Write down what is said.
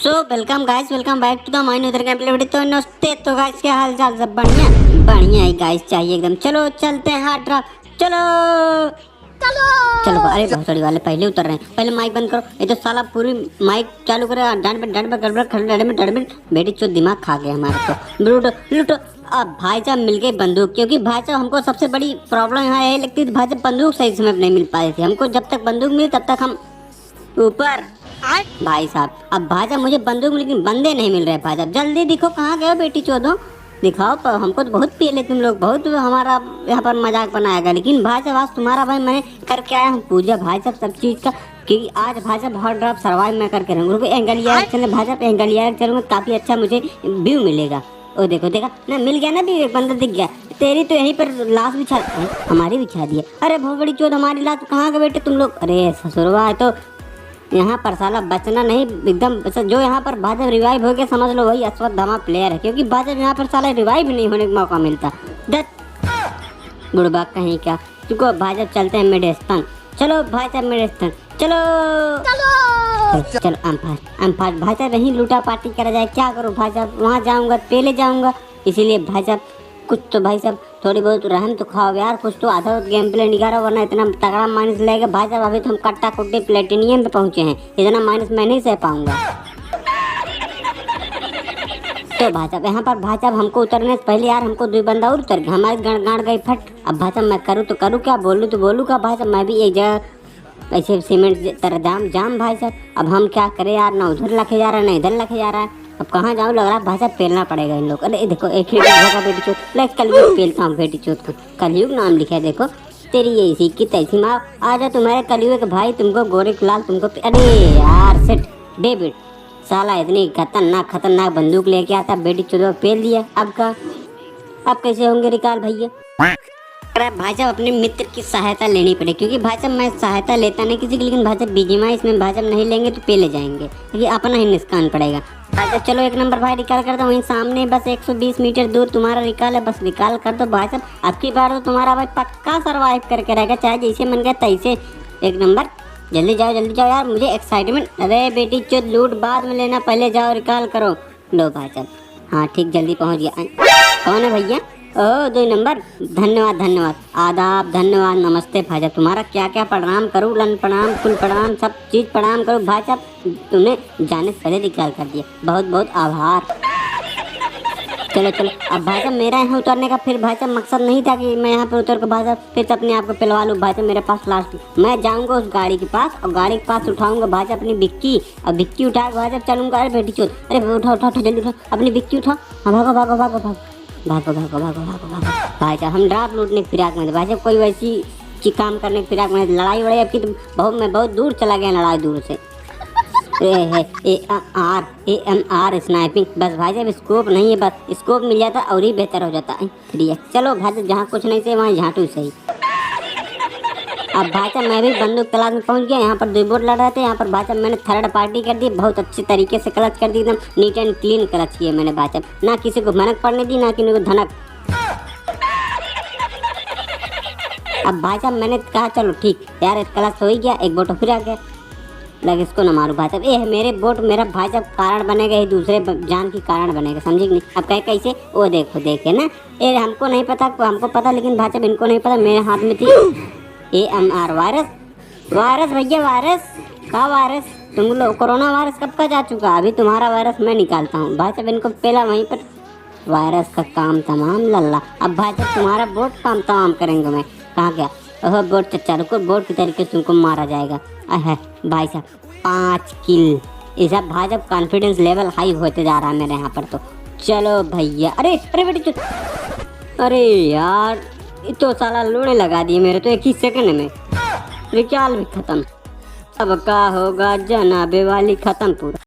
So welcome guys, welcome back to the my new game play video. तो नमस्ते। तो guys क्या हाल चाल, सब बढ़िया बढ़िया है गाइस, चाहिए एकदम। चलो चलते हैं हार्ड ड्रॉप, चलो चलो चलो। अरे भोसड़ी वाले पहले उतर रहे हैं, पहले माइक बंद करो। ये तो साला पूरी माइक चालू करे, डांड पे गड़बड़ खड़े में बेटी चो दिमाग खा गया हमारा। तो लूटो लूटो। अब भाई साहब मिल गई बंदूक, क्योंकि भाई साहब हमको सबसे बड़ी प्रॉब्लम यहाँ यही लगती थी, भाई साहब बंदूक सही समय पर नहीं मिल पाती थी हमको। जब तक बंदूक मिली तब तक हम ऊपर। भाई साहब अब भाई साहब मुझे बंदूक, लेकिन बंदे नहीं मिल रहे। भाई साहब जल्दी दिखो, कहाँ गए बेटी चौधो, दिखाओ। पर हमको तो बहुत पीले तुम लोग, बहुत हमारा यहाँ पर मजाक बनाएगा। लेकिन भाई साहब आज तुम्हारा भाई मैंने करके आया हूँ पूजा भाई साहब सब चीज़ का, कि आज भाई साहब हॉट ड्रॉप सर्वाइव मैं करके रहूँगा। एंगलिया चले भाई साहब, एंगलिया चलूँगा, काफ़ी अच्छा मुझे व्यू मिलेगा। ओ देखो देखा ना, मिल गया ना भी, एक बंदा दिख गया। तेरी तो यहीं पर लाश बिछा, हमारी बिछा दी है। अरे बहुत बड़ी चौथ, हमारी लाश कहाँ गए बेटे तुम लोग। अरे ससुरवा है तो यहाँ पर साला बचना नहीं एकदम। जो यहाँ पर भाजपा रिवाइव हो गया समझ लो वही अश्वत्थामा प्लेयर है, क्योंकि भाजपा यहाँ पर साला रिवाइव नहीं होने का मौका मिलता। बुढ़बा कहीं क्या चुको। भाजपा चलते हैं मिडस्टन, चलो भाई साहब मिडस्टन चलो चलो चलो। अम्फाज भाई साहब यहीं लूटा पार्टी करा जाए, क्या करूँ भाई साहब, वहाँ जाऊँगा पहले जाऊँगा, इसीलिए भाई साहब कुछ तो भाई साहब थोड़ी बहुत रहम तो खाओ यार, कुछ तो आधा गेम प्ले निकालो, वरना इतना तगड़ा माइनस लेगा भाई साहब। अभी तो हम कट्टा कुट्टे प्लेटिनियम पे पहुंचे हैं, इतना माइनस मैं नहीं सह पाऊंगा। तो भाई साहब यहाँ पर भाई साहब हमको उतरने से पहले यार हमको 2 बंदा और उतर गया, हमारी गाड़ गई फट। अब भाई साहब मैं करूँ तो करूँ क्या, बोलूँ तो बोलूँ क्या। भाई साहब मैं भी एक जगह ऐसे सीमेंट तरह जाम भाई साहब। अब हम क्या करें यार, ना उधर लखे जा रहा है ना इधर लखे जा रहा है। अब कहाँ जाऊँ, लग रहा है भाई साहब पेलना पड़ेगा इन लोग। अरे देखो एक ही होगा बेटी चोट, लेट कलयुग पेलता हूँ बेटी चोट को। कलयुग नाम लिखा है देखो, तेरी ये इसी की तैसी माँ। आजा तुम्हारे कलयुग के भाई, तुमको गोरे लाल तुमको। अरे यार सेट डेविड साला इतनी खतरनाक बंदूक लेके आता, बेटी चोट पेल दिया। अब का अब कैसे होंगे रिकाल भैया। भाई साहब अपने मित्र की सहायता लेनी पड़े, क्योंकि भाई साहब मैं सहायता लेता नहीं किसी की, लेकिन भाई साहब बीजीमा इसमें भाई साहब नहीं लेंगे तो पेले जाएंगे, क्योंकि अपना ही निस्कान पड़ेगा। भाई साहब चलो एक नंबर भाई रिकॉल कर दो, वहीं सामने बस 120 मीटर दूर तुम्हारा रिकॉल है, बस रिकॉल कर दो भाई साहब। अब की बार तो तुम्हारा भाई पक्का सर्वाइव करके रहेगा, चाहे जैसे मन गया तैसे। एक नंबर जल्दी जाओ यार, मुझे एक्साइटमेंट। अरे बेटी चो लूट बाद में लेना, पहले जाओ रिकॉल करो। लो भाई साहब हाँ ठीक, जल्दी पहुँच गया। कौन है भैया? ओह 2 नंबर, धन्यवाद आदाब, धन्यवाद नमस्ते भाई साहब। तुम्हारा क्या क्या प्रणाम करूँ, लन प्रणाम फुल प्रणाम सब चीज़ प्रणाम करूँ भाई साहब, तुमने जाने से पहले निकाल कर दिया, बहुत बहुत आभार। चलो अब भाई साहब मेरा यहाँ उतरने का फिर भाई साहब मकसद नहीं था कि मैं यहाँ पर उतर कर भाई साहब फिर से अपने आप को पिलवा लूँ। भाई साहब मेरे पास लास्ट मैं जाऊँगा उस गाड़ी के पास, और गाड़ी के पास उठाऊँगा भाई साहब अपनी बिक्की, और बिक्की उठा के भाई साहब चलूँगा। अरे बेटी चोट, अरे उठा जल्दी उठा अपनी बिक्की उठा। हाँ भागो भाई साहब। हम ड्राप लूटने की फिराक में थे भाई साहब, कोई वैसी काम करने की फिराक में। लड़ाई वड़ाई अब की तो मैं बहुत दूर चला गया, लड़ाई दूर से। AMR स्नाइपिंग, बस भाई साहब स्कोप नहीं है, बस स्कोप मिल जाता और ही बेहतर हो जाता है। चलो भाई साहब जहाँ कुछ नहीं से वहाँ झाटू सही। अब भाई साहब मैं भी बंदूक तलाश में पहुंच गया, यहाँ पर 2 बोट लड़ रहे थे। यहाँ पर भाई साहब मैंने थर्ड पार्टी कर दी, बहुत अच्छे तरीके से क्लच कर दी, एकदम नीट एंड क्लीन क्लच किए मैंने भाई साहब, ना किसी को भनक पड़ने दी ना किसी को धनक। अब भाई साहब मैंने कहा चलो ठीक यार, क्लच हो ही गया, एक बोट फिर आ गया, लग इसको न मारूं भाई साहब। ये मेरे बोट मेरा भाई साहब कारण बनेगा, ये दूसरे जान की कारण बनेगा, समझे नहीं। अब कहे कैसे, वो देखे ना, ये हमको नहीं पता, हमको पता लेकिन भाई साहब इनको नहीं पता। मेरे हाथ में थी AMR वायरस भैया, वायरस का वायरस, तुम लोग कोरोना वायरस कब का जा चुका, अभी तुम्हारा वायरस मैं निकालता हूँ भाई साहब। इनको पहला वहीं पर वायरस का काम तमाम लल्ला। अब भाई साहब तुम्हारा बोट काम तमाम करेंगे। मैं कहाँ गया, ओह बोट चचा रुको, बोट की तरीके से तुमको मारा जाएगा। है भाई साहब 5 किल, ये सब भाई साहब कॉन्फिडेंस लेवल हाई होते जा रहा है मेरे यहाँ पर। तो चलो भैया, अरे बेटी अरे यार ये तो साला लोड़े लगा दिए मेरे तो 1 ही सेकंड में, रिकॉल भी खत्म। अब का होगा जनाबे वाली खत्म पूरा।